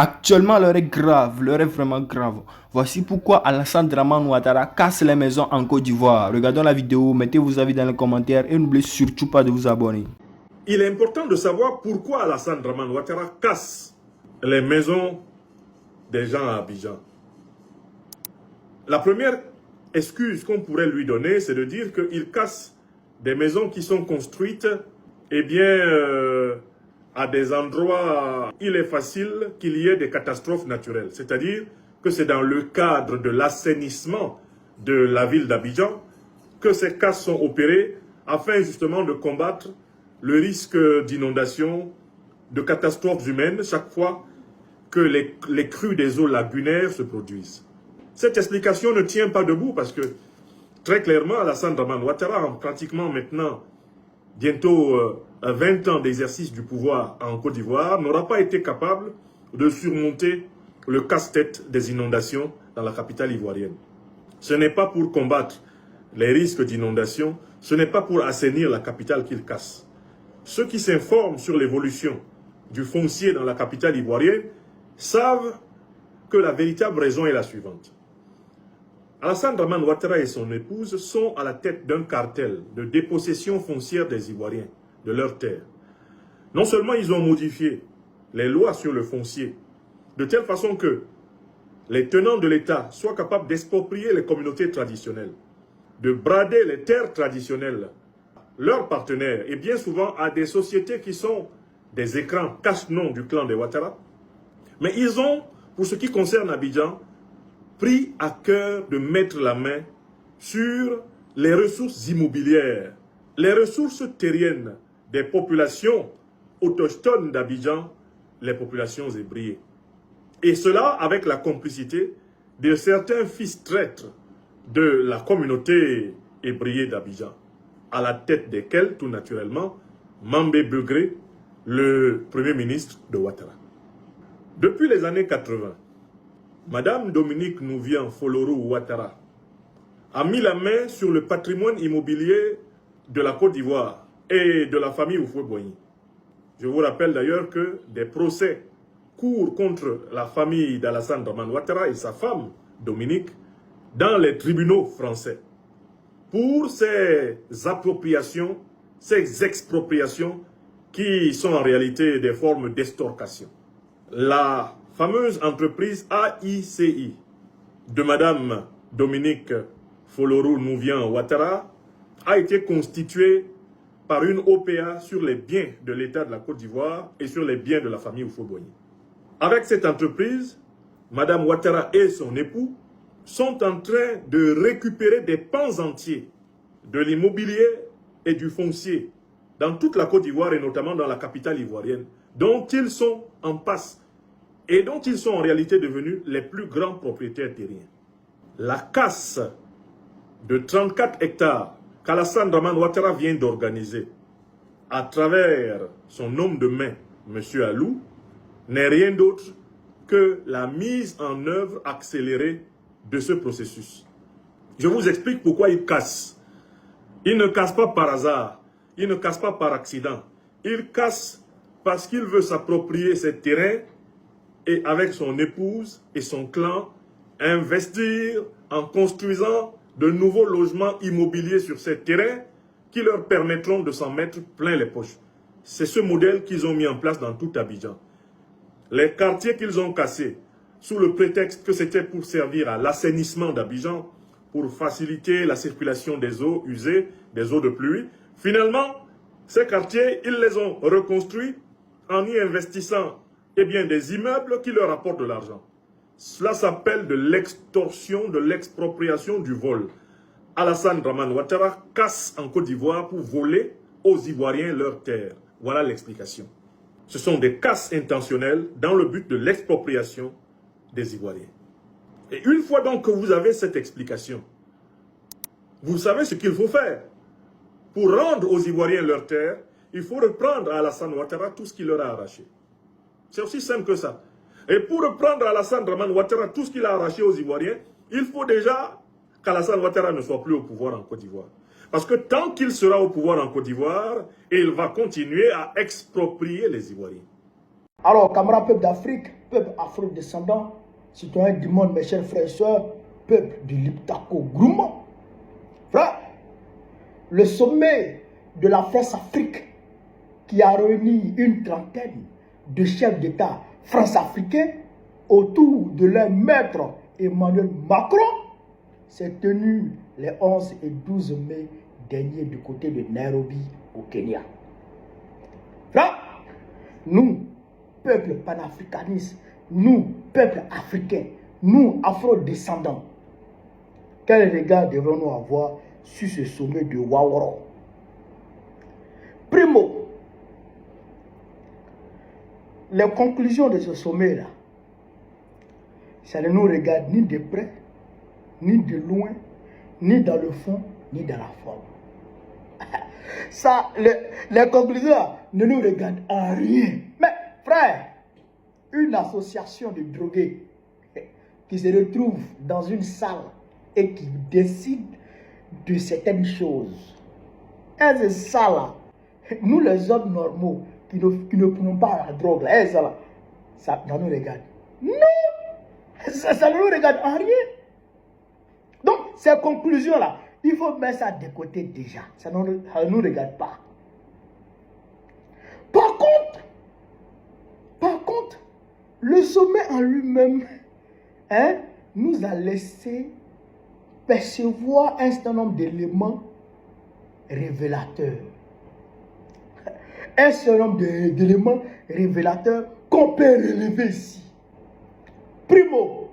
Actuellement, l'heure est grave, l'heure est vraiment grave. Voici pourquoi Alassane Draman Ouattara casse les maisons en Côte d'Ivoire. Regardons la vidéo, mettez vos avis dans les commentaires et n'oubliez surtout pas de vous abonner. Il est important de savoir pourquoi Alassane Draman Ouattara casse les maisons des gens à Abidjan. La première excuse qu'on pourrait lui donner, c'est de dire qu'il casse des maisons qui sont construites à des endroits où il est facile qu'il y ait des catastrophes naturelles. C'est-à-dire que c'est dans le cadre de l'assainissement de la ville d'Abidjan que ces casses sont opérées afin justement de combattre le risque d'inondation, de catastrophes humaines chaque fois que les crues des eaux lagunaires se produisent. Cette explication ne tient pas debout parce que très clairement, Alassane Draman Ouattara, en pratiquement maintenant bientôt 20 ans d'exercice du pouvoir en Côte d'Ivoire, n'aura pas été capable de surmonter le casse-tête des inondations dans la capitale ivoirienne. Ce n'est pas pour combattre les risques d'inondation, ce n'est pas pour assainir la capitale qu'il casse. Ceux qui s'informent sur l'évolution du foncier dans la capitale ivoirienne savent que la véritable raison est la suivante. Alassane Draman Ouattara et son épouse sont à la tête d'un cartel de dépossession foncière des Ivoiriens, de leurs terres. Non seulement ils ont modifié les lois sur le foncier, de telle façon que les tenants de l'État soient capables d'exproprier les communautés traditionnelles, de brader les terres traditionnelles, leurs partenaires, et bien souvent à des sociétés qui sont des écrans cache-noms du clan des Ouattara. Mais ils ont, pour ce qui concerne Abidjan, pris à cœur de mettre la main sur les ressources immobilières, les ressources terriennes des populations autochtones d'Abidjan, les populations ébriées. Et cela avec la complicité de certains fils traîtres de la communauté ébriée d'Abidjan, à la tête desquels, tout naturellement, Mambé Begré, le premier ministre de Ouattara. Depuis les années 80, Madame Dominique Nouvian Folorou Ouattara a mis la main sur le patrimoine immobilier de la Côte d'Ivoire et de la famille Houphouët-Boigny. Je vous rappelle d'ailleurs que des procès courent contre la famille d'Alassane Draman Ouattara et sa femme, Dominique, dans les tribunaux français pour ces appropriations, ces expropriations qui sont en réalité des formes d'extorcation. La fameuse entreprise AICI de Madame Dominique Folorou Nouvian Ouattara a été constituée par une OPA sur les biens de l'État de la Côte d'Ivoire et sur les biens de la famille Houphouët-Boigny. Avec cette entreprise, Madame Ouattara et son époux sont en train de récupérer des pans entiers de l'immobilier et du foncier dans toute la Côte d'Ivoire et notamment dans la capitale ivoirienne, dont ils sont en passe et dont ils sont en réalité devenus les plus grands propriétaires terriens. La casse de 34 hectares qu'Alassane Draman Ouattara vient d'organiser à travers son homme de main, M. Alou, n'est rien d'autre que la mise en œuvre accélérée de ce processus. Je vous explique pourquoi il casse. Il ne casse pas par hasard, il ne casse pas par accident. Il casse parce qu'il veut s'approprier ces terrains et avec son épouse et son clan, investir en construisant de nouveaux logements immobiliers sur ces terrains qui leur permettront de s'en mettre plein les poches. C'est ce modèle qu'ils ont mis en place dans tout Abidjan. Les quartiers qu'ils ont cassés, sous le prétexte que c'était pour servir à l'assainissement d'Abidjan, pour faciliter la circulation des eaux usées, des eaux de pluie, finalement, ces quartiers, ils les ont reconstruits en y investissant des immeubles qui leur apportent de l'argent. Cela s'appelle de l'extorsion, de l'expropriation, du vol. Alassane Draman Ouattara casse en Côte d'Ivoire pour voler aux Ivoiriens leurs terres. Voilà l'explication. Ce sont des casses intentionnelles dans le but de l'expropriation des Ivoiriens. Et une fois donc que vous avez cette explication, vous savez ce qu'il faut faire. Pour rendre aux Ivoiriens leurs terres, il faut reprendre à Alassane Ouattara tout ce qu'il leur a arraché. C'est aussi simple que ça. Et pour reprendre à Alassane Draman Ouattara tout ce qu'il a arraché aux Ivoiriens, il faut déjà qu'Alassane Ouattara ne soit plus au pouvoir en Côte d'Ivoire. Parce que tant qu'il sera au pouvoir en Côte d'Ivoire, il va continuer à exproprier les Ivoiriens. Alors, camarades peuple d'Afrique, peuple afro-descendant, citoyens du monde, mes chers frères et sœurs, peuple du Liptako Grouma. Frère, le sommet de la France-Afrique qui a réuni une trentaine de chefs d'État france-africains autour de leur maître Emmanuel Macron s'est tenu les 11 et 12 mai dernier du côté de Nairobi au Kenya. Là, nous, peuple panafricaniste, nous, peuple africain, nous, afro-descendants, quel regard devrons-nous avoir sur ce sommet de Waworo? Primo, les conclusions de ce sommet-là, ça ne nous regarde ni de près, ni de loin, ni dans le fond, ni dans la forme. Ça, les conclusions ne nous regardent en rien. Mais, frère, une association de drogués qui se retrouve dans une salle et qui décide de certaines choses. Et c'est ça là. Nous les hommes normaux qui ne prenons pas la drogue là, ça nous regarde. Non, ça ne nous regarde en rien. Donc, ces conclusions-là, il faut mettre ça de côté déjà. Ça ne nous regarde pas. Par contre, le sommet en lui-même nous a laissé percevoir un certain nombre d'éléments révélateurs. Un certain nombre d'éléments révélateurs qu'on peut relever ici. Primo,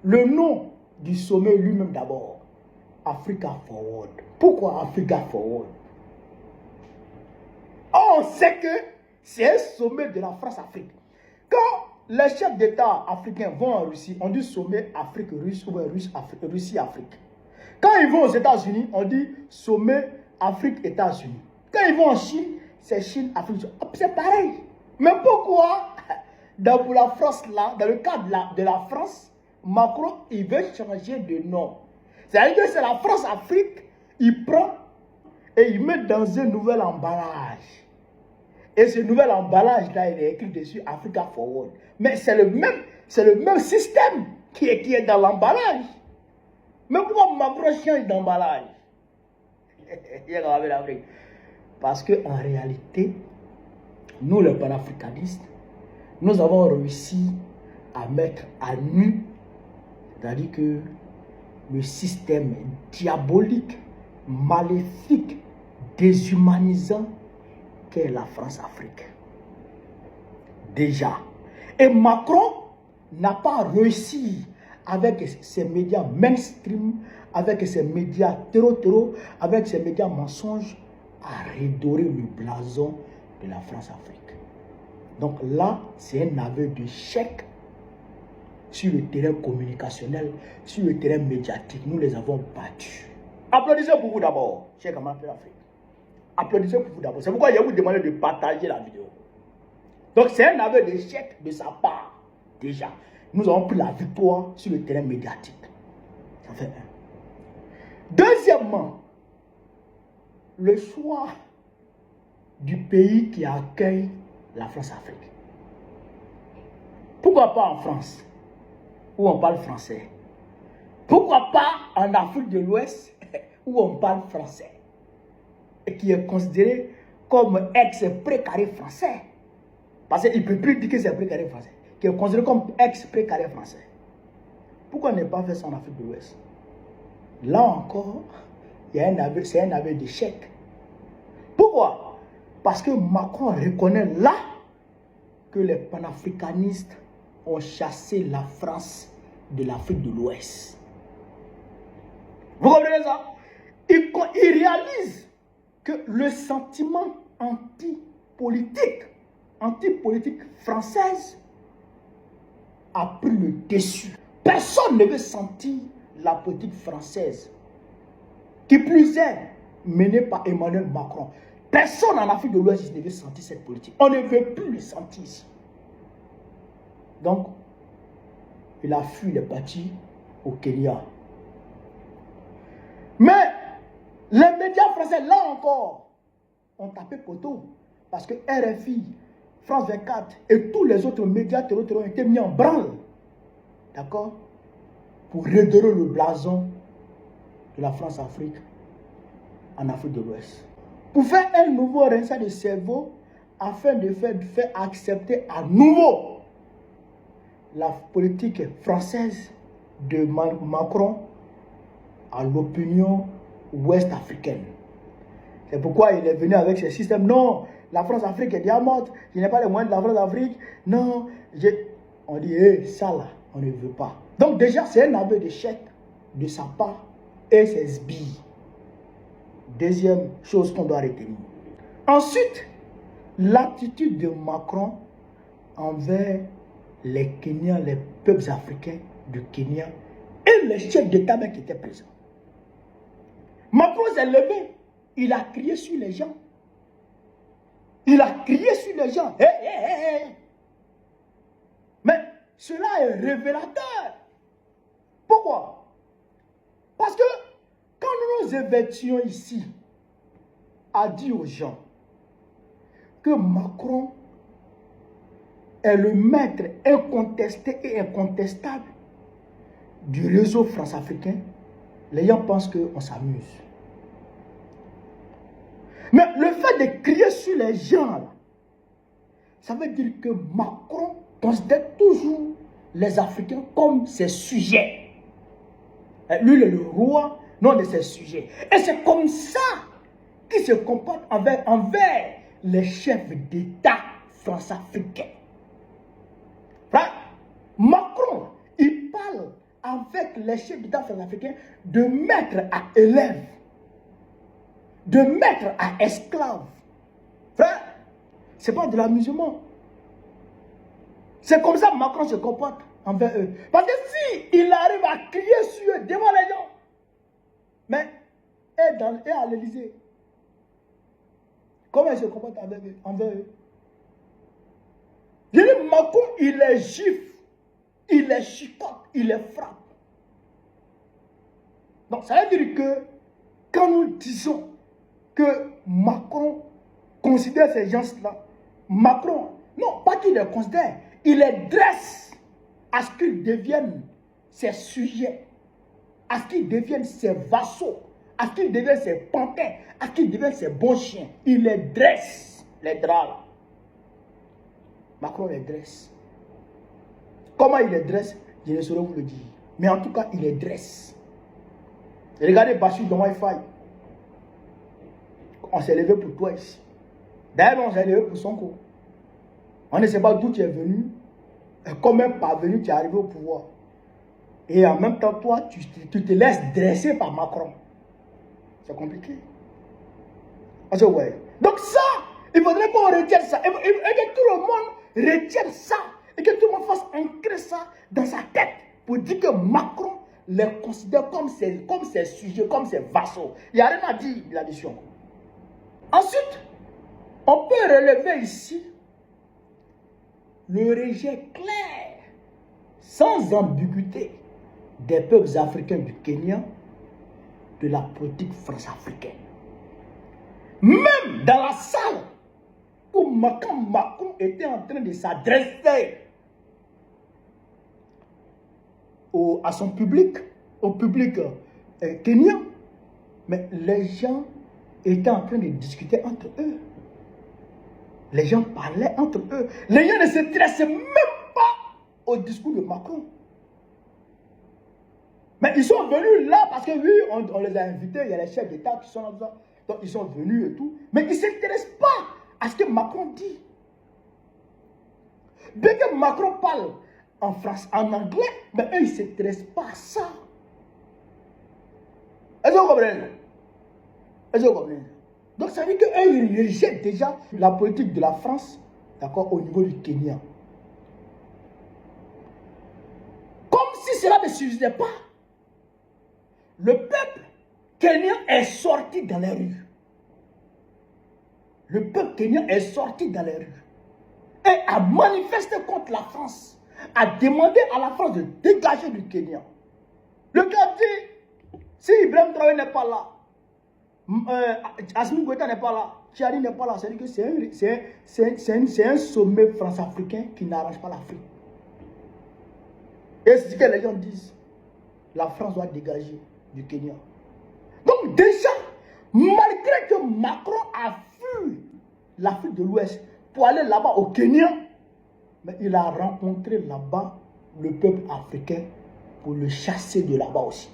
le nom du sommet lui-même d'abord, Africa Forward. Pourquoi Africa Forward? On sait que c'est un sommet de la France-Afrique. Quand les chefs d'État africains vont en Russie, on dit sommet Afrique-Russe ou Russie-Afrique. Quand ils vont aux États-Unis, on dit sommet Afrique-États-Unis. Quand ils vont en Chine, c'est Chine-Afrique. C'est pareil. Mais pourquoi dans la France, là, dans le cadre de la France, Macron, il veut changer de nom? C'est-à-dire que c'est la France-Afrique, il prend et il met dans un nouvel emballage. Et ce nouvel emballage-là, il est écrit dessus Africa Forward. Mais c'est le même système qui est dans l'emballage. Mais pourquoi Macron change d'emballage? Parce qu'en réalité, nous les panafricanistes, nous avons réussi à mettre à nu, c'est-à-dire que le système diabolique, maléfique, déshumanisant qu'est la France-Afrique. Déjà. Et Macron n'a pas réussi avec ses médias mainstream, avec ses médias terreau, avec ses médias mensonges, à redorer le blason de la France-Afrique. Donc là, c'est un aveu d'échec sur le terrain communicationnel, sur le terrain médiatique. Nous les avons battus. Applaudissez pour vous d'abord, chers camarades de l'Afrique. Applaudissez pour vous d'abord. C'est pourquoi je vais vous demander de partager la vidéo. Donc c'est un aveu d'échec de sa part. Déjà, nous avons pris la victoire sur le terrain médiatique. Ça fait un. Deuxièmement, le choix du pays qui accueille la France-Afrique. Pourquoi pas en France, où on parle français? Pourquoi pas en Afrique de l'Ouest, où on parle français? Et qui est considéré comme ex-précaré français. Parce qu'il ne peut plus dire que c'est précaré français. Qui est considéré comme ex-précaré français. Pourquoi ne pas faire ça en Afrique de l'Ouest? Là encore, c'est un aveu d'échec. Pourquoi? Parce que Macron reconnaît là que les panafricanistes ont chassé la France de l'Afrique de l'Ouest. Vous comprenez ça? Il réalise que le sentiment anti-politique française a pris le dessus. Personne ne veut sentir la politique française, qui plus est menée par Emmanuel Macron. Personne en Afrique de l'Ouest ne veut sentir cette politique. On ne veut plus le sentir ici. Donc, il a fui, il est parti au Kenya. Mais les médias français, là encore, ont tapé poteau. Parce que RFI France 24 et tous les autres médias terroristes ont été mis en branle, d'accord, pour redorer le blason de la France-Afrique en Afrique de l'Ouest. Pour faire un nouveau rinçage de cerveau afin de faire accepter à nouveau la politique française de Macron à l'opinion ouest-africaine. C'est pourquoi il est venu avec ce système. Non, la France-Afrique est déjà morte. Je n'ai pas les moyens de la France-Afrique. Non, on dit, hey, ça là, on ne veut pas. Donc déjà, c'est un aveu d'échec de sa part et ses sbires. Deuxième chose qu'on doit retenir. Ensuite, l'attitude de Macron envers les Kenyans, les peuples africains du Kenya et les chefs d'État qui étaient présents. Macron s'est levé, il a crié sur les gens. Il a crié sur les gens. Hey, hey, hey, hey. Mais cela est révélateur. Pourquoi? Parce que quand nous nous évertions ici à dire aux gens que Macron est le maître incontesté et incontestable du réseau France-Africain, les gens pensent qu'on s'amuse. Mais le fait de crier sur les gens, ça veut dire que Macron considère toujours les Africains comme ses sujets. Lui, il est le roi, non de ses sujets. Et c'est comme ça qu'il se comporte envers les chefs d'État france-africains. Macron, il parle avec les chefs d'État france-africains de maître à élève, de maître à esclave. Frère, ce n'est pas de l'amusement. C'est comme ça que Macron se comporte envers eux. Parce que si il arrive à crier sur eux devant les gens, mais et à l'Élysée, comment il se comporte envers eux? Je dis, Macron, il les gifle, il les chicote, il les frappe. Donc ça veut dire que quand nous disons que Macron considère ces gens-là, Macron, non, pas qu'il les considère, il les dresse à ce qu'ils deviennent ses sujets, à ce qu'ils deviennent ses vassaux, à ce qu'ils deviennent ses pantins, à ce qu'ils deviennent ses bons chiens. Il les dresse, les draps là. Macron les dresse. Comment il les dresse, je ne saurais vous le dire. Mais en tout cas, il les dresse. Regardez Bachir dans Wi-Fi. On s'est levé pour toi ici. D'ailleurs, on s'est levé pour son coup. On ne sait pas d'où tu es venu. Et comme un parvenu, tu es arrivé au pouvoir. Et en même temps, toi, tu te laisses dresser par Macron. C'est compliqué. Ouais. Donc ça, il faudrait qu'on retienne ça. Et que tout le monde retienne ça. Et que tout le monde fasse ancrer ça dans sa tête. Pour dire que Macron les considère comme ses sujets, comme ses vassaux. Il n'y a rien à dire là-dessus. Ensuite, on peut relever ici le rejet clair, sans ambiguïté, des peuples africains du Kenya de la politique france-africaine. Même dans la salle où Macron était en train de s'adresser à son public, au public kenyan, mais les gens étaient en train de discuter entre eux. Les gens parlaient entre eux. Les gens ne s'intéressaient même pas au discours de Macron. Mais ils sont venus là parce que oui, on les a invités, il y a les chefs d'État qui sont là, donc ils sont venus et tout. Mais ils ne s'intéressent pas à ce que Macron dit. Dès que Macron parle en France, en anglais, mais eux, ils ne s'intéressent pas à ça. Est-ce que vous comprenez? Est-ce que vous comprenez? Donc ça veut dire qu'eux, ils rejettent déjà la politique de la France, d'accord, au niveau du Kenya. Comme si cela ne suffisait pas, le peuple kenyan est sorti dans les rues. Le peuple kenyan est sorti dans les rues et a manifesté contre la France, a demandé à la France de dégager du Kenya. Le gars dit, si Ibrahim Traoré n'est pas là, Assimi Goïta n'est pas là, Chiari n'est pas là, c'est-à-dire que c'est un sommet france-africain qui n'arrange pas l'Afrique. Et c'est ce que les gens disent. La France doit dégager du Kenya. Donc déjà, malgré que Macron a fui l'Afrique de l'Ouest pour aller là-bas au Kenya, mais il a rencontré là-bas le peuple africain pour le chasser de là-bas aussi.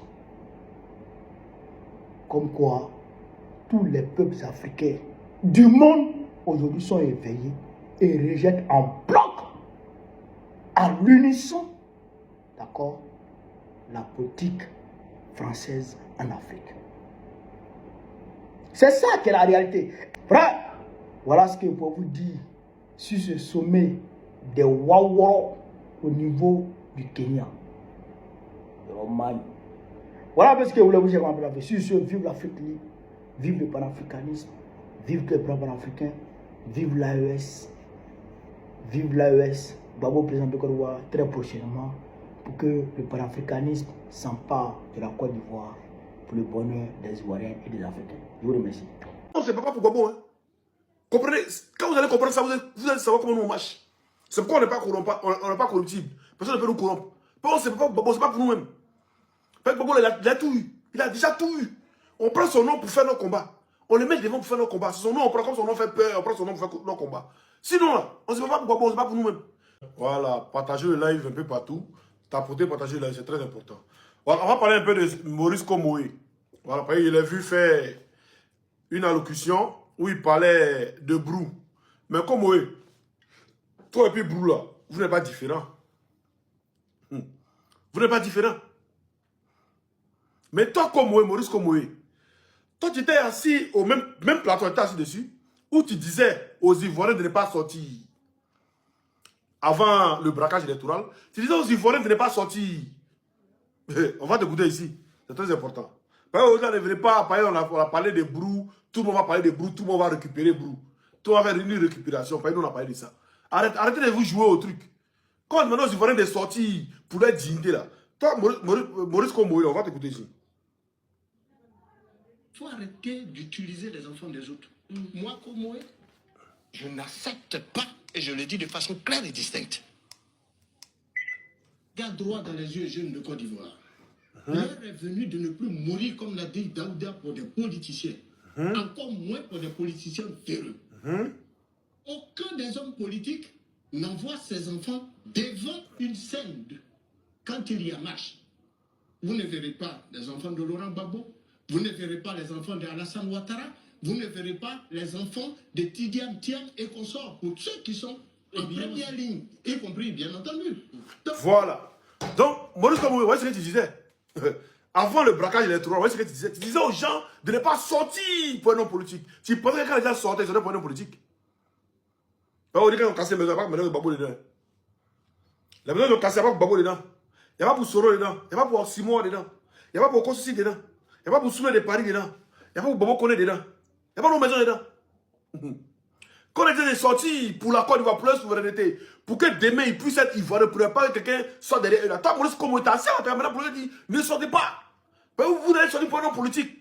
Comme quoi, tous les peuples africains du monde aujourd'hui sont éveillés et rejettent en bloc, à l'unisson, d'accord, la politique française en Afrique. C'est ça qui est la réalité. Frère, voilà ce que je peux vous dire sur ce sommet des Waworo au niveau du Kenya, de l'Oman. Voilà ce que je voulais vous dire. Sur ce, vive l'Afrique libre, vive le panafricanisme, vive le plan panafricain, vive l'AES, Babo président de Côte d'Ivoire très prochainement pour que le panafricanisme s'empare de la Côte d'Ivoire pour le bonheur des Ivoiriens et des Africains. Je vous remercie. Non, c'est pas pour Gbagbo. Hein. Comprenez, quand vous allez comprendre ça, vous allez savoir comment nous marche. C'est pourquoi on n'est pas corrompable, on n'est pas corruptible. Personne ne peut nous corrompre. Bon, c'est pas Gbagbo, c'est pas pour nous-mêmes. Gbagbo, il a tout eu. Il a déjà tout eu. On prend son nom pour faire nos combats. On le met devant pour faire nos combats. Son nom, on prend comme son nom fait peur, on prend son nom pour faire nos combats. Sinon, là, on ne sait pas pour Gbagbo, c'est pas pour nous-mêmes. Voilà, partagez le live un peu partout. Tapoter, partager le live, c'est très important. Voilà, on va parler un peu de Maurice Komoé. Voilà, il a vu faire une allocution où il parlait de Brou. Mais Komoé, toi et puis Brou là, vous n'êtes pas différents. Vous n'êtes pas différents. Mais toi, Komoé, Maurice Komoé, toi tu étais assis au même plateau, tu étais assis dessus, où tu disais aux Ivoiriens de ne pas sortir. Avant le braquage électoral, tu disais aux Ivoiriens de ne pas sortir. On va t'écouter ici, c'est très important. Parce que ne venez pas, on a parlé de Brou, tout le monde va parler de Brou, tout le monde va récupérer Brou. Tout le monde va faire une récupération, parce que nous on a parlé de ça. Arrêtez de vous jouer au truc. Quand on demande aux Ivoiriens de sortir pour leur dignité là, toi, Maurice Komoé, on va t'écouter ici. Il faut arrêter d'utiliser les enfants des autres. Moi, Komoé, je n'accepte pas, et je le dis de façon claire et distincte. Regarde droit dans les yeux les jeunes de Côte d'Ivoire. L'heure est venue de ne plus mourir, comme l'a dit Daouda, pour des politiciens. Encore moins pour des politiciens véreux. Aucun des hommes politiques n'envoie ses enfants devant une scène quand il y a marche. Vous ne verrez pas les enfants de Laurent Gbagbo, vous ne verrez pas les enfants d'Alassane Ouattara, vous ne verrez pas les enfants de Tidiane Thiam et consorts, pour ceux qui sont en première ligne, y compris, bien entendu. Voilà. Donc, Maurice Komoé, voyez ce que tu disais. Avant le braquage électoral, voyez ce que tu disais. Tu disais aux gens de ne pas sortir pour un homme politique. Tu pensais que quand les gens sortaient, ils sortaient pour un homme politique. On dit qu'ils ont cassé les maisons, il n'y a pas de Gbagbo dedans. La maison, ils ont cassé, il n'y a pas de Gbagbo dedans. Il n'y a pas pour Soro dedans. Il n'y a pas pour Simon dedans. Il n'y a pas pour Kossi dedans. Il n'y a pas pour Soumé de Paris dedans. Il n'y a pas pour Bobo Kone dedans. Il n'y a pas nos maisons dedans. Quand on était sortis pour la Côte d'Ivoire, pour leur souveraineté, pour que demain ils puissent être ivoiriens, pour ne pas que quelqu'un soit derrière eux. Toi, Maurice Komoé, t'as assis à la maintenant pour leur dire, ne sortez pas. Vous n'allez sortir pour un homme politique.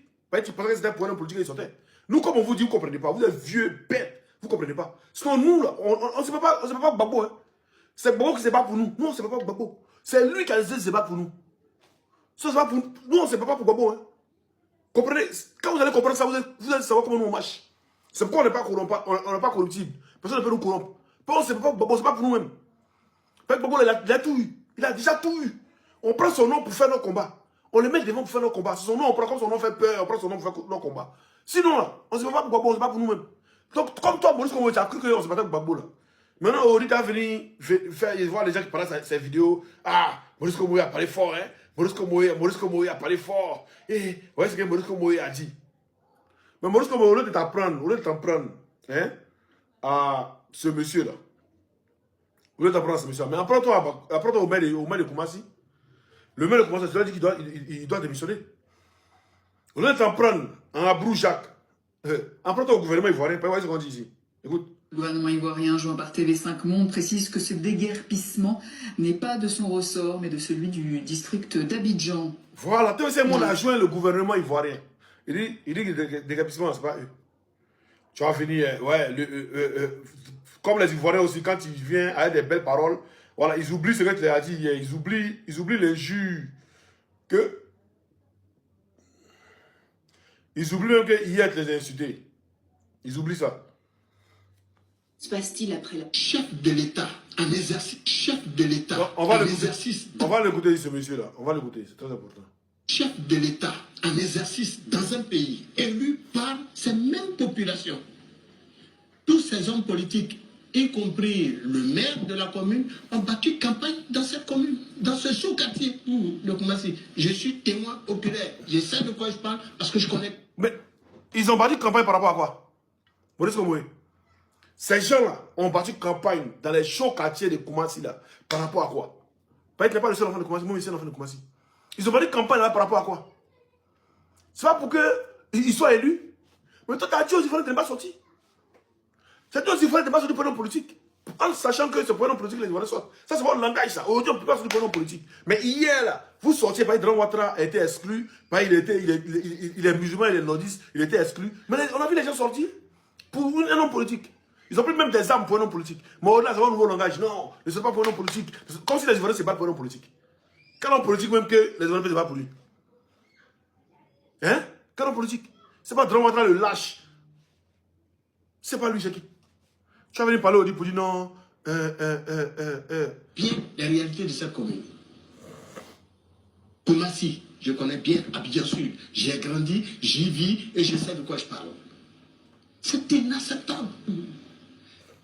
Tu pensais que c'était pour un homme politique qu'ils sortaient. Nous, comme on vous dit, vous ne comprenez pas. Vous êtes vieux, bêtes. Vous ne comprenez pas. Sinon, nous, là, on ne se fait pas Gbagbo. Hein. C'est Gbagbo qui ne se bat pour nous. Nous, on ne se fait pas Gbagbo. C'est lui qui a décidé de se battre pour nous. Ça, pas pour nous. Nous, on ne se fait pas pour Gbagbo. Hein. Comprenez? Quand vous allez comprendre ça, vous allez savoir comment nous on marche. C'est pourquoi on n'est pas corrompable, on n'est pas corruptible. Personne ne peut nous corrompre. On ne se fait pas Gbagbo, ce n'est pas pour nous-mêmes. Gbagbo, il a tout eu. Il a déjà tout eu. On prend son nom pour faire nos combats. On le met devant pour faire nos combats. Son nom, on prend comme son nom fait peur, on prend son nom pour faire nos combats. Sinon, là, on ne se fait pas pour Gbagbo, ce n'est pas pour nous-mêmes. Donc, comme toi, Maurice Komoé, tu as cru qu'on se battait pour Gbagbo, là. Maintenant, Ori t'a venu voir les gens qui parlent ces vidéos. Ah, Maurice Komoé a parlé fort, hein. Maurice Komoé a parlé fort. Et, vous voyez ce que Maurice Komoé a dit. Mais Maurice Komoé, au lieu de t'en prendre, hein, à ce monsieur-là. Au lieu de t'en prendre à ce monsieur-là. Mais apprends-toi au maire de Koumassi. Le maire de Koumassi, tu lui as dit qu'il doit démissionner. Au lieu de t'en prendre à Abrou Jacques, apprends-toi au gouvernement ivoirien. Vous voyez ce qu'on dit ici. Écoute. Le gouvernement ivoirien, joint par TV5 Monde, précise que ce déguerpissement n'est pas de son ressort, mais de celui du district d'Abidjan. Voilà, TV5 Monde a joint le gouvernement ivoirien. Il dit que le déguerpissement, ce n'est pas eux. Tu vas venir, ouais, comme les Ivoiriens aussi, quand ils viennent avec des belles paroles, voilà, ils oublient ce que tu as dit hier, ils oublient les jus que... Ils oublient même que hier, tu les as insultés. Ils oublient ça. Se passe-t-il après la... Chef de l'État, en exercice. Chef de l'État, On va en l'écouter. exercice. On va l'écouter, ce monsieur-là. On va l'écouter, c'est très important. Chef de l'État, en exercice dans un pays, élu par ces mêmes populations. Tous ces hommes politiques, y compris le maire de la commune, ont battu campagne dans cette commune, dans ce sous-quartier de Koumassi. Je suis témoin oculaire. Je sais de quoi je parle parce que je connais. Mais ils ont battu campagne par rapport à quoi? Maurice Komoué. Ces gens-là ont battu campagne dans les chauds quartiers de Koumassi là. Par rapport à quoi? Pas être pas le seul enfant de Koumassi, moi aussi l'enfant de Koumassi. Ils ont battu campagne là par rapport à quoi? C'est pas pour qu'ils soient élus. Mais toi, tu as dit aux Ivoiriens que tu n'es pas sorti. C'est toi aussi, il faut pas sortir pour un politique. En sachant que c'est pour un politique, les Ivoiriens sortent. Ça, c'est votre langage, ça. Aujourd'hui, on ne peut pas sortir pour un politique. Mais hier, là, vous sortiez, par exemple, Ouattara a été exclu. Il est musulman, il est nordiste, il était exclu. Mais on a vu les gens sortir pour un homme politique. Ils ont pris même des armes pour un homme politique. Mais au-delà, c'est un nouveau langage. Non, ne sont pas pour un homme politique. Comme si les Ivoiriens se battent pour un homme politique. Quel homme politique même que les Ivoiriens ne se battent pour lui? Hein? Quel homme politique? C'est pas Dran Ouattara le lâche. C'est pas lui, c'est qui? Tu vas venir parler au dit pour dire non. bien les réalités de cette commune. Koumassi, je connais bien Abidjan Sud. J'ai grandi, j'y vis et je sais de quoi je parle. C'est inacceptable.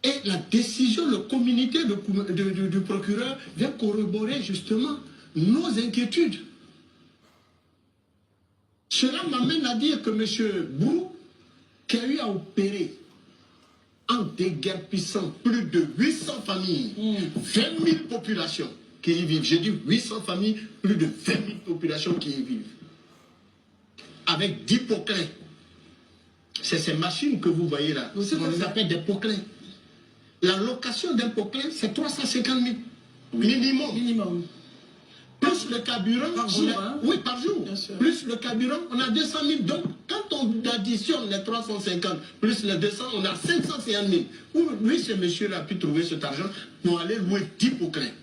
Et la décision, le communiqué du procureur vient corroborer justement nos inquiétudes. Cela m'amène à dire que M. Brou, qui a eu à opérer en déguerpissant plus de 800 familles, 20 000 populations qui y vivent. J'ai dit 800 familles, plus de 20 000 populations qui y vivent. Avec 10 poquelins. C'est ces machines que vous voyez là. On les appelle des poquelins. La location d'un poquelin, c'est 350 000. Minimum. Plus le carburant, par jour, oui, par jour. Plus le carburant, on a 200 000. Donc, quand on additionne les 350 plus les 200, on a 550 000. Lui, ce monsieur-là a pu trouver cet argent pour aller louer 10 poquelins.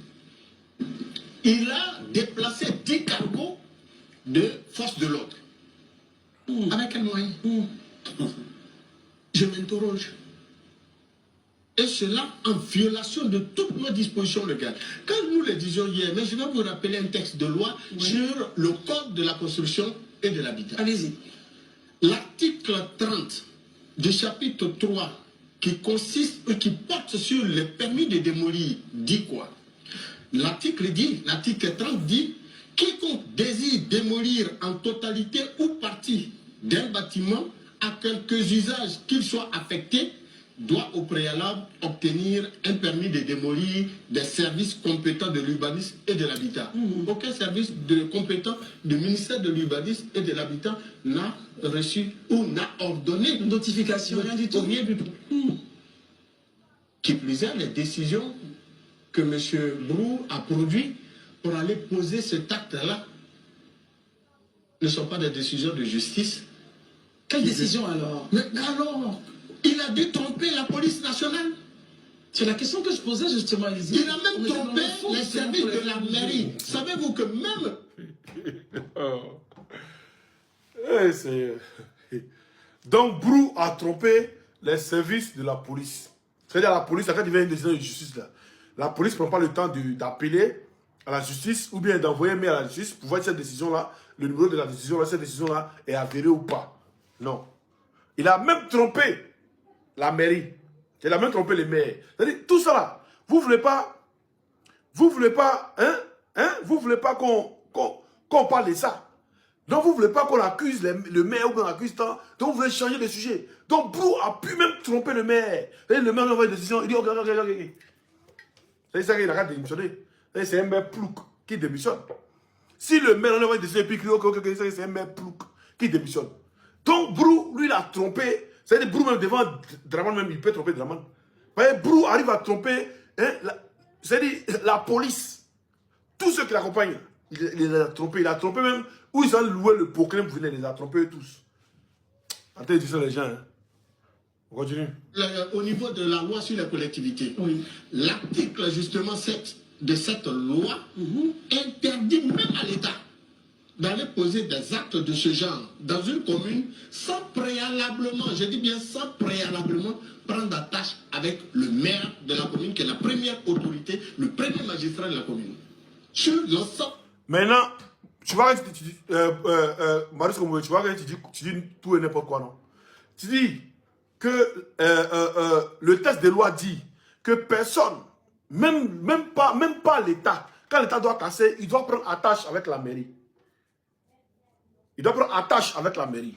Il a déplacé 10 cargos de force de l'ordre. Avec quel moyen? Je m'interroge. Et cela en violation de toutes nos dispositions légales. Quand nous le disions hier, mais je vais vous rappeler un texte de loi sur le code de la construction et de l'habitat. Allez-y. L'article 30 du chapitre 3 qui consiste, qui porte sur le permis de démolir, dit quoi? L'article 30 dit, quiconque désire démolir en totalité ou partie d'un bâtiment à quelques usages qu'il soit affecté, doit au préalable obtenir un permis de démolir des services compétents de l'urbanisme et de l'habitat. Aucun service compétent du ministère de l'urbanisme et de l'habitat n'a reçu ou n'a ordonné une notification, rien du tout. Qui plus est, les décisions que M. Brou a produites pour aller poser cet acte-là ne sont pas des décisions de justice. Quelle décision alors? Mais alors, il a dû tromper la police nationale. C'est la question que je posais justement. Il a même trompé les services de la mairie. Savez-vous que même... Donc, Brou a trompé les services de la police. C'est-à-dire la police, quand il y a une décision de justice, là, la police ne prend pas le temps d'appeler à la justice ou bien d'envoyer un mail à la justice pour voir si cette décision-là, le numéro de la décision-là, cette décision-là est avérée ou pas. Non. Il a même trompé la mairie. Il a même trompé les maires. C'est-à-dire, tout ça là, vous voulez pas qu'on parle de ça. Donc, vous voulez pas qu'on accuse le maire ou qu'on accuse tant. Donc, vous voulez changer de sujet. Donc, Brou a pu même tromper le maire. Le maire envoie une décision, il dit, ok. C'est ça qu'il a démissionné. C'est un maire plouc qui démissionne. Si le maire envoie une décision et puis il dit, ok, c'est un maire plouc qui démissionne. Donc, Brou, lui, il a trompé. C'est-à-dire, Brou, même devant Draman, même, il peut tromper Draman. Brou arrive à tromper, hein, c'est-à-dire, la police. Tous ceux qui l'accompagnent, il les a trompés. Il a trompé même où ils ont loué le poker pour venir, il les a trompés tous. En train de dire ça, les gens. Hein. On continue. Au niveau de la loi sur les collectivités, l'article justement 7 de cette loi interdit même à l'État d'aller poser des actes de ce genre dans une commune sans préalablement, je dis bien sans préalablement, prendre attache avec le maire de la commune, qui est la première autorité, le premier magistrat de la commune. Sur l'ensemble. Maintenant, tu vois, tu dis, Marius Komoué, tu vois, tu dis tout et n'importe quoi, non? Tu dis que le texte des lois dit que personne, même pas l'État, quand l'État doit casser, il doit prendre attache avec la mairie. Il doit prendre attache avec la mairie.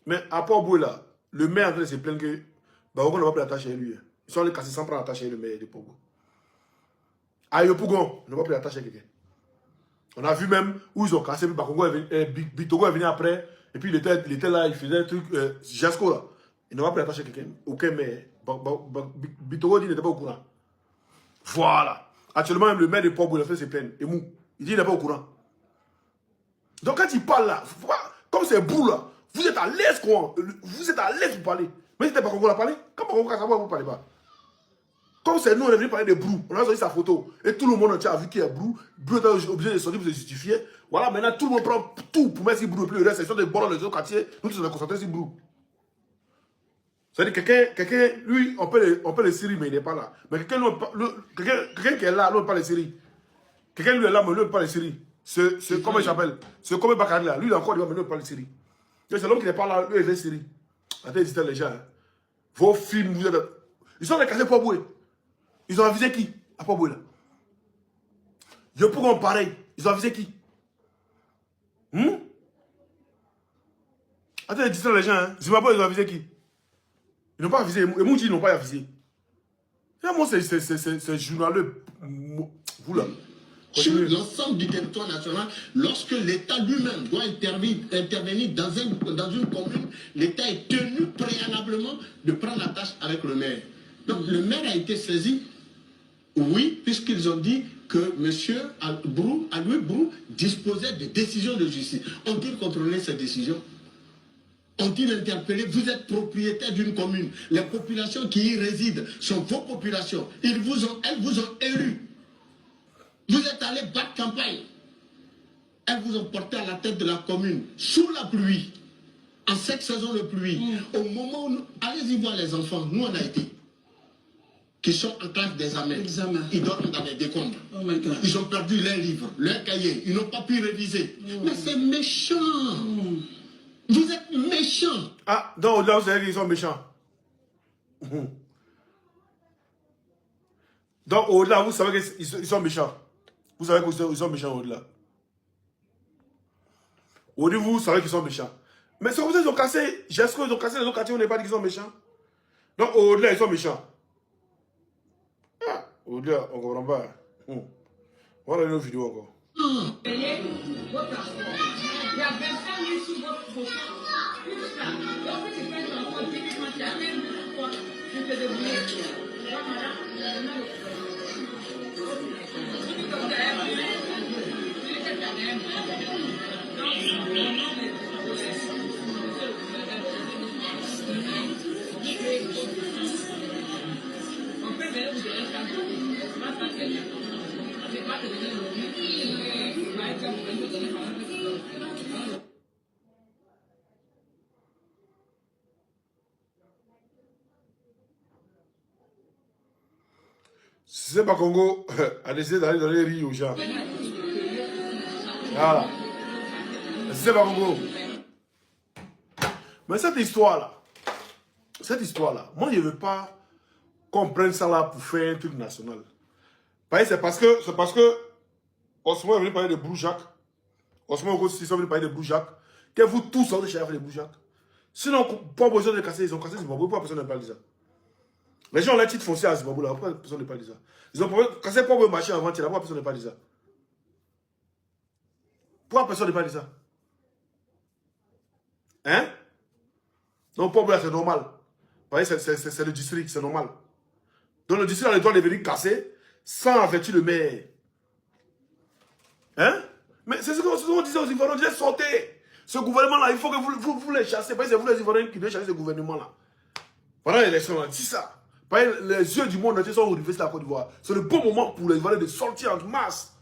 Mais à Port-Boué, là, le maire est en train de se plaindre que on n'a pas pris attache avec lui. Ils sont allés casser sans prendre attache avec le maire de Port-Boué. À Yopougon, on n'a pas pris attache avec quelqu'un. On a vu même où ils ont cassé, Bitogo est venu après, et puis il était là, il faisait un truc, Jasco là. Il n'a pas pris attache avec quelqu'un, aucun maire. Bitogo dit qu'il n'était pas au courant. Voilà. Actuellement, même le maire de Port-Boué, il a fait ses plaintes. Et mou, il dit qu'il n'est pas au courant. Donc quand il parle là, comme c'est Brou là, vous êtes à l'aise quoi. Vous êtes à l'aise pour parler. Mais c'était pas qu'on va parler. Quand on va savoir, vous ne parlez pas. Comme c'est nous, on est venu parler de Brou. On a sorti sa photo. Et tout le monde entier a vu qu'il y a Brou. Brou est obligé de sortir pour se justifier. Voilà, maintenant tout le monde prend tout pour mettre sur Brou. Et puis le reste, c'est des bords dans les autres quartiers. Nous, on est concentrés sur Brou. C'est-à-dire quelqu'un, lui, on peut le Syrie, mais il n'est pas là. Mais quelqu'un qui est là, lui, on peut le Syrie. Quelqu'un, lui, est là, mais lui, on peut pas le Syrie. Comment il s'appelle? C'est comme Bakary là. Lui, il est encore là, mais lui, on peut pas le Syrie. C'est l'homme qui n'est pas là, lui, il est Syrie. Attendez, les gens. Hein. Vos films, vous êtes. Ils sont allés casser Port-Boué. Ils ont avisé qui? À Port-Boué là. Yopougon pareil. Ils ont avisé qui? Attendez, dites les gens. Hein. Zimbabwe, ils ont avisé qui? Ils n'ont pas avisé. Et Mouti, ils n'ont pas avisé. Et moi, c'est journaleux. Vous là. Sur l'ensemble du territoire national, lorsque l'État lui-même doit intervenir dans une commune, l'État est tenu préalablement de prendre la tâche avec le maire. Donc le maire a été saisi, oui, puisqu'ils ont dit que M. Aloui Brou disposait de décisions de justice. Ont-ils contrôlé ces décisions? Ont-ils interpellé? Vous êtes propriétaire d'une commune. Les populations qui y résident sont vos populations. Elles vous ont élus. Vous êtes allé battre campagne. Elles vous ont porté à la tête de la commune, sous la pluie, en cette saison de pluie. Au moment où allez-y voir les enfants, nous on a été, qui sont en classe d'examen. Ils dorment dans les décombres. Oh my God. Ils ont perdu leurs livres, leurs cahiers. Ils n'ont pas pu réviser. Mais c'est méchant. Vous êtes méchants. Ah, donc là, vous savez qu'ils sont méchants. Donc au-delà, vous savez qu'ils sont méchants. Vous savez qu'ils sont méchants au-delà. Au-delà, vous savez qu'ils sont méchants. Mais c'est comme ça qu'ils ont cassé. Jasco, ils ont cassé les autres quartiers, on n'est pas dit qu'ils sont méchants. Donc au-delà, ils sont méchants. Ah, au-delà, on ne comprend pas. On va regarder nos vidéos encore. Si c'est pas Congo, a décidé d'aller donner riz aux gens. Voilà. Si c'est pas Congo. Mais cette histoire-là, moi je ne veux pas qu'on prenne ça là pour faire un truc national. C'est parce que Osman est venu parler de Brou-Jacques. Osman est venu parler de Brou-Jacques. Que vous tous sortez chez les Brou-Jacques. Sinon, pas besoin de casser, ils ont cassé Zimbabwe. Pourquoi personne ne parle de ça? Les gens ont les titres fonciers à Zimbabwe, là. Pourquoi personne ne parle de ça? Ils ont cassé pas le marché avant, pourquoi personne ne parle de ça? Pourquoi personne ne parle de ça? Hein? Donc, pour c'est normal. C'est le district, c'est normal. Donc, le district a le droit de venir casser sans avertir le maire. Hein? Mais c'est ce qu'on disait aux Ivoiriens, on disait sortez. Ce gouvernement-là, il faut que vous les chassez. Parce que c'est vous les Ivoiriens qui devez chasser ce gouvernement-là. Pendant l'élection, on a dit ça. Les yeux du monde entier sont rivés sur la Côte d'Ivoire. C'est le bon moment pour les Ivoiriens de sortir en masse.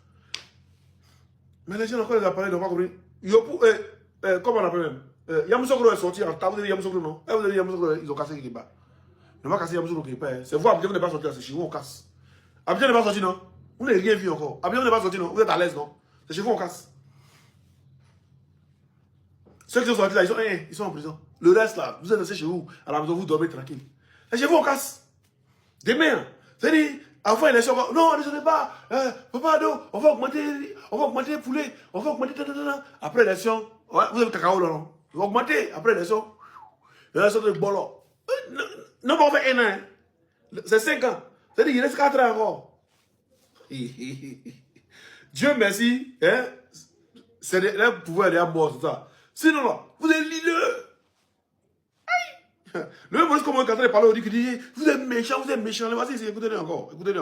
Mais les gens, quand ils appellent, ils n'ont pas compris. Comment on appelle même Yamoussoukro est sorti en temps. Vous avez dit Yamoussoukro, non? Vous avez dit Yamoussoukro, ils ont cassé quelque part. Ils n'ont pas cassé Yamoussoukro quelque part. C'est vous, Abidjan, vous n'êtes pas sorti, c'est chez vous, on casse. Abidjan n'est pas sorti, non? Vous n'avez rien vu encore. Abidjan n'est pas sorti, non? Vous êtes à l'aise, non? C'est chez vous, on casse. Ceux qui sont sortis là, ils sont en prison. Le reste là, vous êtes restés chez vous, à la maison, vous dormez tranquille. Et chez vous, on casse. Demain, c'est-à-dire, avant l'élection, non, ne sonnez pas, papa, non, on va augmenter les poulets, on va augmenter, après l'élection, ouais, vous avez cacao là, non? On va augmenter, après l'élection, l'élection de Bolo. Non, on va faire 1 an, hein. C'est 5 ans. C'est-à-dire, il reste 4 ans encore. Dieu merci, hein, c'est le pouvoir est mort, c'est ça. Sinon, là, vous êtes leader. Le même Maurice, comment quand il parle, il dit, vous êtes méchant, vas-y, écoutez-le encore, Il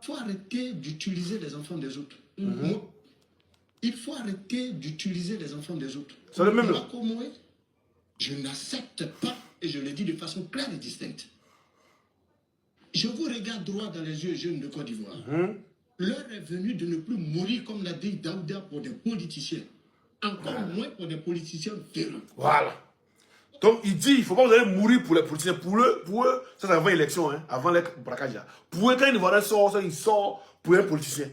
faut arrêter d'utiliser les enfants des autres. Il faut arrêter d'utiliser les enfants des autres. C'est le même là. Je n'accepte pas, et je le dis de façon claire et distincte. Je vous regarde droit dans les yeux, jeunes de Côte d'Ivoire. L'heure est venue de ne plus mourir comme l'a dit Daouda pour des politiciens. Encore moins pour des politiciens véreux. Voilà. Donc il dit, il ne faut pas vous allez mourir pour les politiciens. Pour eux, ça c'est avant l'élection, hein, avant les braquages. Pour eux, quand ils Ivoirien sort, il sort pour un politicien.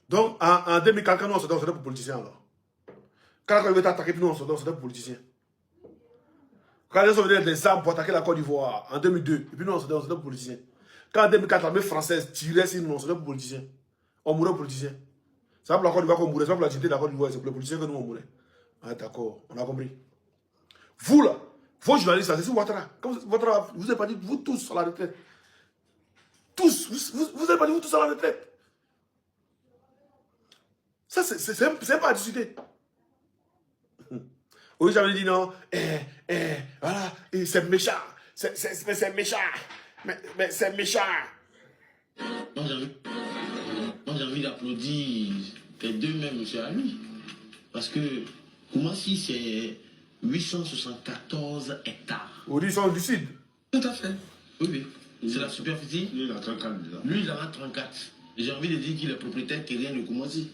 Donc en 2004, quand nous on sortait pour politiciens alors. Quand ils veulent attaquer, puis nous on sortait pour politiciens. Quand ils ont donné des armes pour attaquer la Côte d'Ivoire en 2002, et puis nous on sortait pour politiciens. Quand en 2004, l'armée française tirait sur nous, on sortait pour politiciens. On mourait pour politiciens. C'est pas pour la Côte d'Ivoire qu'on mourait, c'est pas pour la dignité de la Côte d'Ivoire, c'est pour les politiciens que nous on mourait. Ah d'accord, on a compris. Vous là, vos journalistes là, c'est sur Ouattara. Comme Ouattara, vous n'avez pas dit vous tous à la retraite. Tous, vous n'avez pas dit vous tous à la retraite. Ça, c'est pas à discuter. Oui, j'avais dit non, voilà, c'est méchant. C'est méchant. Mais c'est méchant. Moi, j'ai envie d'applaudir les deux mêmes, M. Ami. Parce que, comment si c'est 874 hectares. Oui, ils sont du sud. Tout à fait. Oui. C'est la superficie. Lui, il a 34. Lui, il en a 34. J'ai envie de dire qu'il est propriétaire terrien de Koumassi.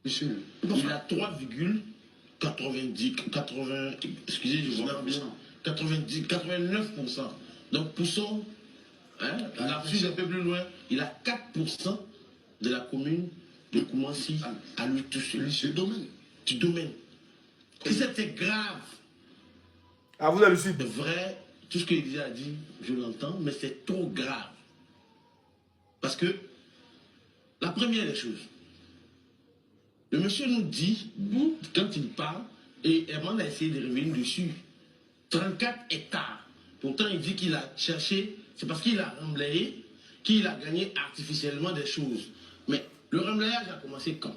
Monsieur, il a 3,90, excusez, je vois bien, 89%. Donc, pour son, hein, là-dessus, un peu plus loin, il a 4% de la commune de Koumassi à lui tout seul. Du domaine. Et c'était grave. Ah, vous avez le sud. C'est vrai, tout ce que Élysée a dit, je l'entends, mais c'est trop grave. Parce que, la première des choses, le monsieur nous dit, quand il parle, et Herman a essayé de revenir dessus, 34 hectares. Pourtant, il dit qu'il a cherché, c'est parce qu'il a remblayé, qu'il a gagné artificiellement des choses. Mais le remblayage a commencé quand?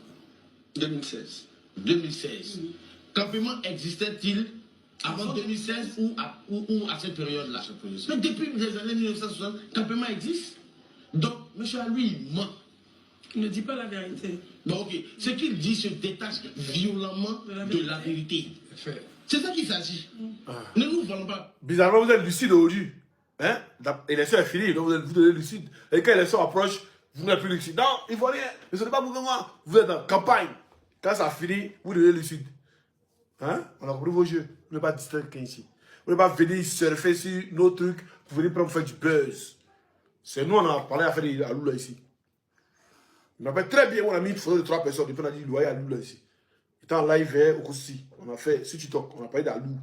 2016. 2016. Campement existait-il avant 2016 ou à cette période-là? Mais depuis les années 1960, campement existe. Donc, monsieur Alui, il ment. Il ne dit pas la vérité. Bon, ok. Ce qu'il dit se détache violemment de la vérité. C'est ça qu'il s'agit. Ne nous voyons pas. Bizarrement, vous êtes lucide aujourd'hui. Hein? L'élection est finie, donc vous êtes lucide. Et quand l'élection approche, vous n'êtes plus lucide. Non, il faut rien. Ne ce n'est pas pour moi. Vous êtes en campagne. Quand ça finit, vous devenez lucide. Hein? On a compris vos jeux. Vous n'êtes pas distrait quelqu'un ici. Vous n'êtes pas venir surfer sur nos trucs pour venir prendre faire du buzz. C'est nous, on a parlé à faire des Aloula ici. Je me rappelle très bien, on a mis une photo de 3 personnes. Depuis, on a dit loyer à Aloula ici. Il était en live au Koussi. On a fait, si tu toques, on a parlé d'Alou.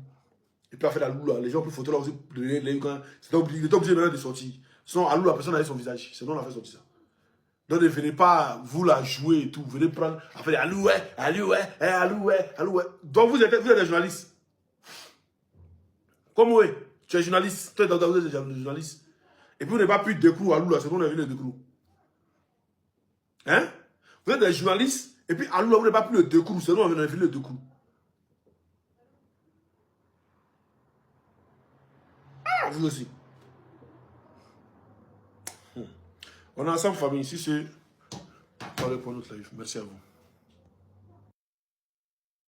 Et puis on a fait d'Aloula. Les gens ont pris photo là aussi. Il était obligé maintenant de sortir. Sinon, Alou, la personne avait son visage. Sinon, on a fait sortir ça. Donc ne venez pas vous la jouer et tout. Venez prendre, après Alouet. Donc vous êtes des journalistes. Comme oui, tu es journaliste. Toi, vous êtes des journalistes. Et puis vous n'avez pas pu déclou Alou là, c'est nous on a vu le déclou. Hein? Vous êtes des journalistes. Et puis Alou là, vous n'avez pas pu le déclou, c'est nous on a vu le déclou. Ah, vous aussi. On est ensemble, famille. Si c'est, parlez pour notre live. Merci à vous.